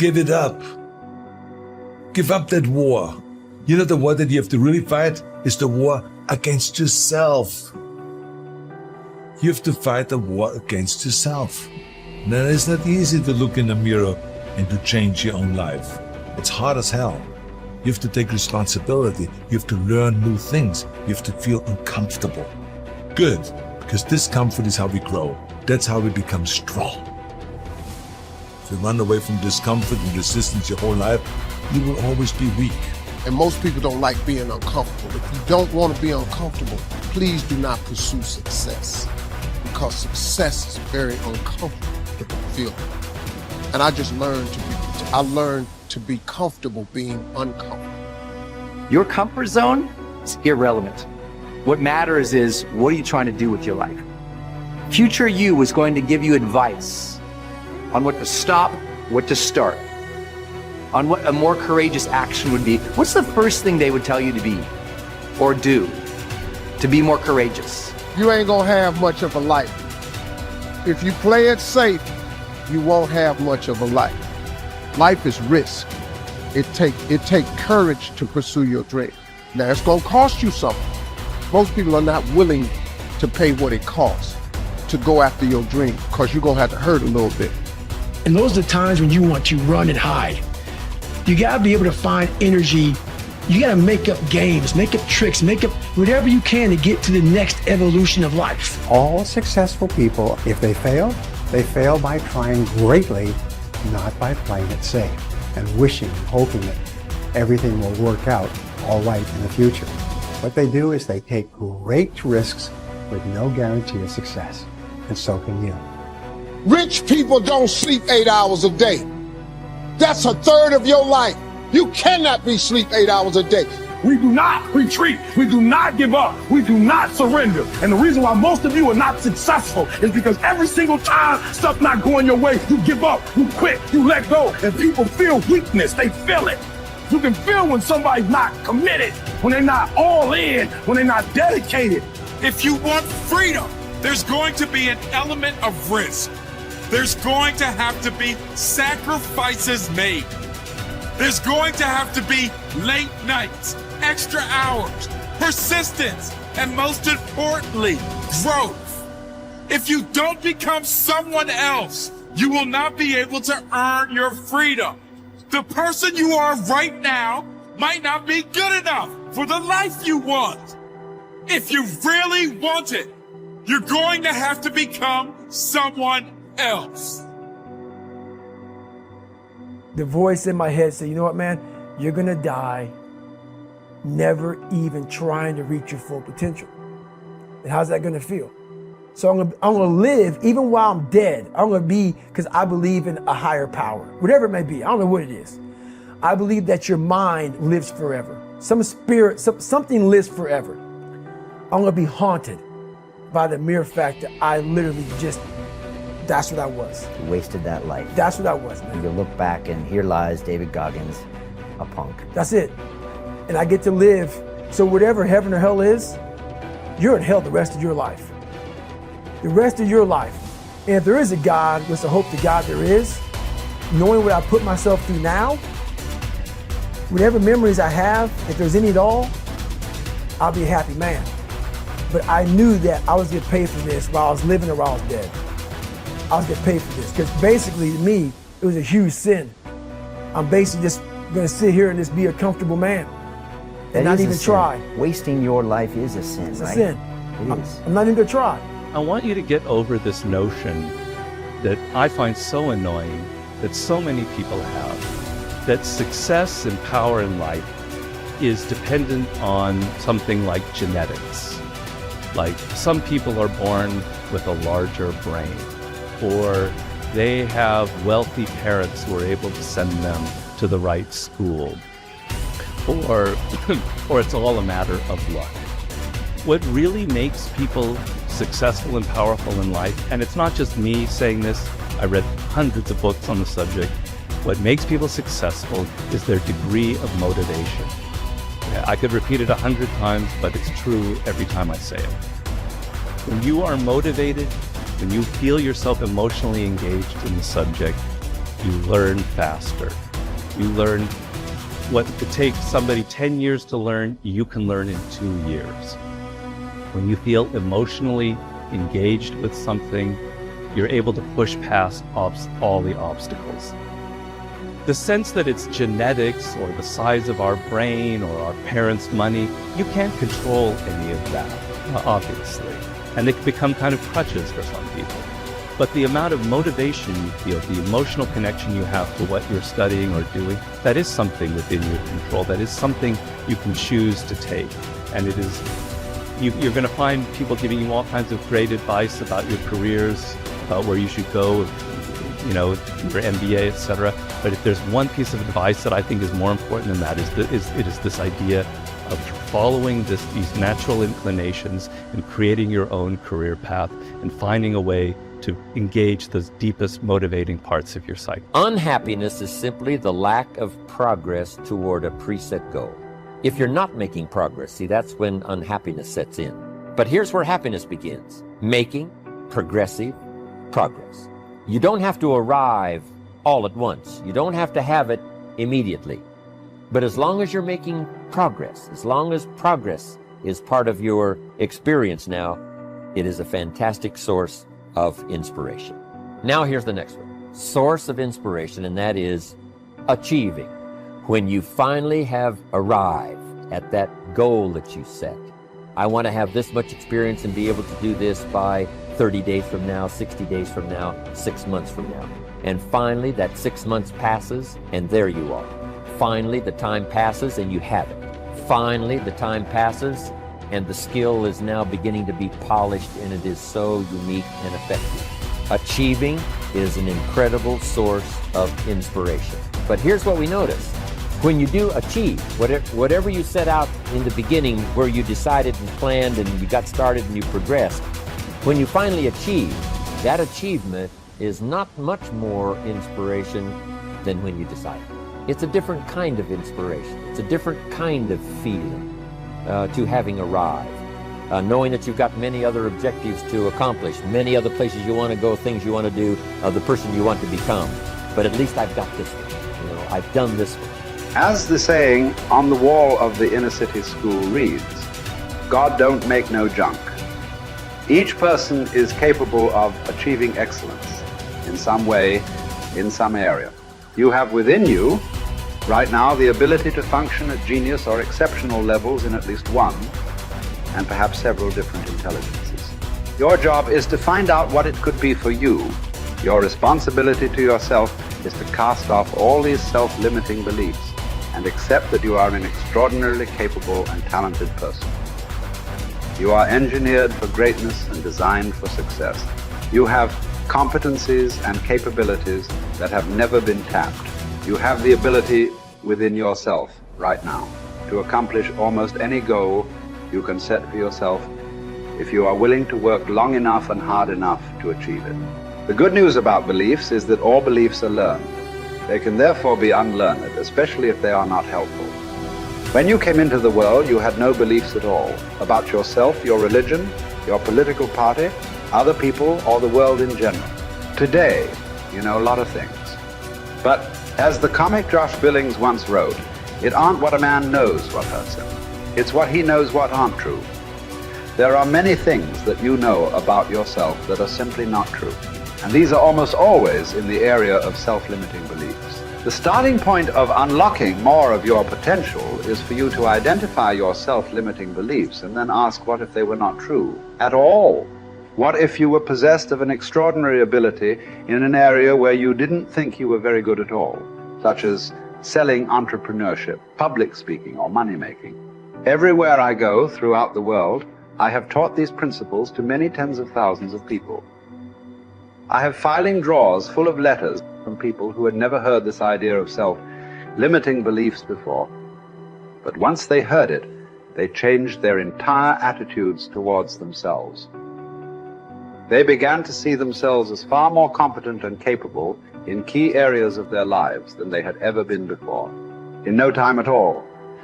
Give it up. Give up that war. You know, the war that you have to really fight is the war against yourself. You have to fight a war against yourself. Now, it's not easy to look in the mirror and to change your own life. It's hard as hell. You have to take responsibility. You have to learn new things. You have to feel uncomfortable. Good, because discomfort is how we grow. That's how we become strong. If you run away from discomfort and resistance your whole life, you will always be weak. And most people don't like being uncomfortable. If you don't want to be uncomfortable, please do not pursue success, because success is very uncomfortable feeling. And I just learned to be comfortable being uncomfortable. Your comfort zone is irrelevant. What matters is, what are you trying to do with your life? Future you is going to give you advice on what to stop, what to start, on what a more courageous action would be. What's the first thing they would tell you to be or do to be more courageous? You ain't gonna have much of a life. If you play it safe, you won't have much of a life. Life is risk. It take courage to pursue your dream. Now, it's gonna cost you something. Most people are not willing to pay what it costs to go after your dream, because you're gonna have to hurt a little bit. And those are the times when you want to run and hide. You gotta be able to find energy. You gotta make up games, make up tricks, make up whatever you can to get to the next evolution of life. All successful people, if they fail by trying greatly, not by playing it safe and wishing and hoping that everything will work out all right in the future. What they do is they take great risks with no guarantee of success, and so can you. Rich people don't sleep 8 hours a day. That's a third of your life. You cannot be sleep 8 hours a day. We do not retreat. We do not give up. We do not surrender. And the reason why most of you are not successful is because every single time stuff not going your way, you give up, you quit, you let go, and people feel weakness. They feel it. You can feel when somebody's not committed, when they're not all in, when they're not dedicated. If you want freedom, there's going to be an element of risk. There's going to have to be sacrifices made. There's going to have to be late nights, extra hours, persistence, and most importantly, growth. If you don't become someone else, you will not be able to earn your freedom. The person you are right now might not be good enough for the life you want. If you really want it, you're going to have to become someone else. The voice in my head said, you know what, man? You're gonna die never even trying to reach your full potential. And how's that gonna feel? So I'm gonna live even while I'm dead. I'm gonna be, because I believe in a higher power, whatever it may be. I don't know what it is. I believe that your mind lives forever. Some spirit, something lives forever. I'm gonna be haunted by the mere fact that I literally just, that's what I was. You wasted that life. That's what I was, man. You look back and here lies David Goggins, a punk. That's it. And I get to live. So whatever heaven or hell is, you're in hell the rest of your life. The rest of your life. And if there is a God, which I hope to God there is, knowing what I put myself through now, whatever memories I have, if there's any at all, I'll be a happy man. But I knew that I was getting paid for this while I was living or while I was dead. I was getting paid for this, because basically to me, it was a huge sin. I'm basically just gonna sit here and just be a comfortable man and not even try. Wasting your life is a sin, It's right? a sin. It is. I'm not even gonna try. I want you to get over this notion that I find so annoying that so many people have, that success and power in life is dependent on something like genetics. Like some people are born with a larger brain, or they have wealthy parents who are able to send them to the right school, or it's all a matter of luck. What really makes people successful and powerful in life, and it's not just me saying this, I read hundreds of books on the subject, what makes people successful is their degree of motivation. I could repeat it 100 times, but it's true every time I say it. When you are motivated, when you feel yourself emotionally engaged in the subject, you learn faster. You learn what it takes somebody 10 years to learn, you can learn in 2 years. When you feel emotionally engaged with something, you're able to push past all the obstacles. The sense that it's genetics or the size of our brain or our parents' money, you can't control any of that, obviously. And they can become kind of crutches for some people. But the amount of motivation you feel, the emotional connection you have to what you're studying or doing, that is something within your control. That is something you can choose to take. And it is, you're going to find people giving you all kinds of great advice about your careers, about where you should go, you know, your MBA, etc. But if there's one piece of advice that I think is more important than that, it is this idea of following these natural inclinations and creating your own career path and finding a way to engage the deepest motivating parts of your psyche. Unhappiness is simply the lack of progress toward a preset goal. If you're not making progress, see, that's when unhappiness sets in. But here's where happiness begins: making progressive progress. You don't have to arrive all at once. You don't have to have it immediately. But as long as you're making progress, as long as progress is part of your experience now, it is a fantastic source of inspiration. Now here's the next one. Source of inspiration, and that is achieving. When you finally have arrived at that goal that you set. I want to have this much experience and be able to do this by 30 days from now, 60 days from now, 6 months from now. And finally, that 6 months passes, and there you are. Finally, the time passes, and you have it. Finally, the time passes, and the skill is now beginning to be polished, and it is so unique and effective. Achieving is an incredible source of inspiration. But here's what we notice. When you do achieve, whatever you set out in the beginning, where you decided and planned and you got started and you progressed, when you finally achieve, that achievement is not much more inspiration than when you decided. It's a different kind of inspiration. It's a different kind of feeling to having arrived. Knowing that you've got many other objectives to accomplish, many other places you want to go, things you want to do, the person you want to become. But at least I've got this one. You know, I've done this one. As the saying on the wall of the inner city school reads, God don't make no junk. Each person is capable of achieving excellence in some way, in some area. You have within you, right now, the ability to function at genius or exceptional levels in at least one, and perhaps several different intelligences. Your job is to find out what it could be for you. Your responsibility to yourself is to cast off all these self-limiting beliefs and accept that you are an extraordinarily capable and talented person. You are engineered for greatness and designed for success. You have competencies and capabilities that have never been tapped. You have the ability within yourself right now to accomplish almost any goal you can set for yourself if you are willing to work long enough and hard enough to achieve it. The good news about beliefs is that all beliefs are learned. They can therefore be unlearned, especially if they are not helpful. When you came into the world, you had no beliefs at all about yourself, your religion, your political party, other people, or the world in general. Today, you know a lot of things. But as the comic Josh Billings once wrote, it aren't what a man knows what hurts him. It's what he knows what aren't true. There are many things that you know about yourself that are simply not true. And these are almost always in the area of self-limiting beliefs. The starting point of unlocking more of your potential is for you to identify your self-limiting beliefs and then ask, what if they were not true at all? What if you were possessed of an extraordinary ability in an area where you didn't think you were very good at all, such as selling, entrepreneurship, public speaking, or money-making? Everywhere I go throughout the world, I have taught these principles to many tens of thousands of people. I have filing drawers full of letters from people who had never heard this idea of self-limiting beliefs before. But once they heard it, they changed their entire attitudes towards themselves. They began to see themselves as far more competent and capable in key areas of their lives than they had ever been before. In no time at all,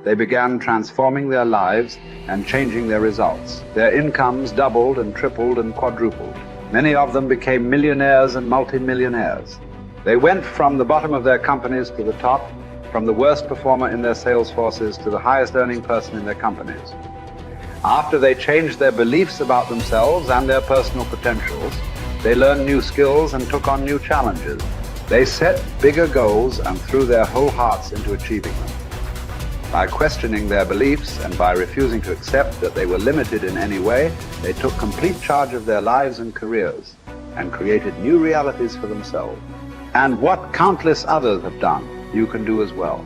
they began transforming their lives and changing their results. Their incomes doubled and tripled and quadrupled. Many of them became millionaires and multimillionaires. They went from the bottom of their companies to the top, from the worst performer in their sales forces to the highest earning person in their companies. After they changed their beliefs about themselves and their personal potentials, they learned new skills and took on new challenges. They set bigger goals and threw their whole hearts into achieving them. By questioning their beliefs and by refusing to accept that they were limited in any way, they took complete charge of their lives and careers and created new realities for themselves. And what countless others have done, you can do as well.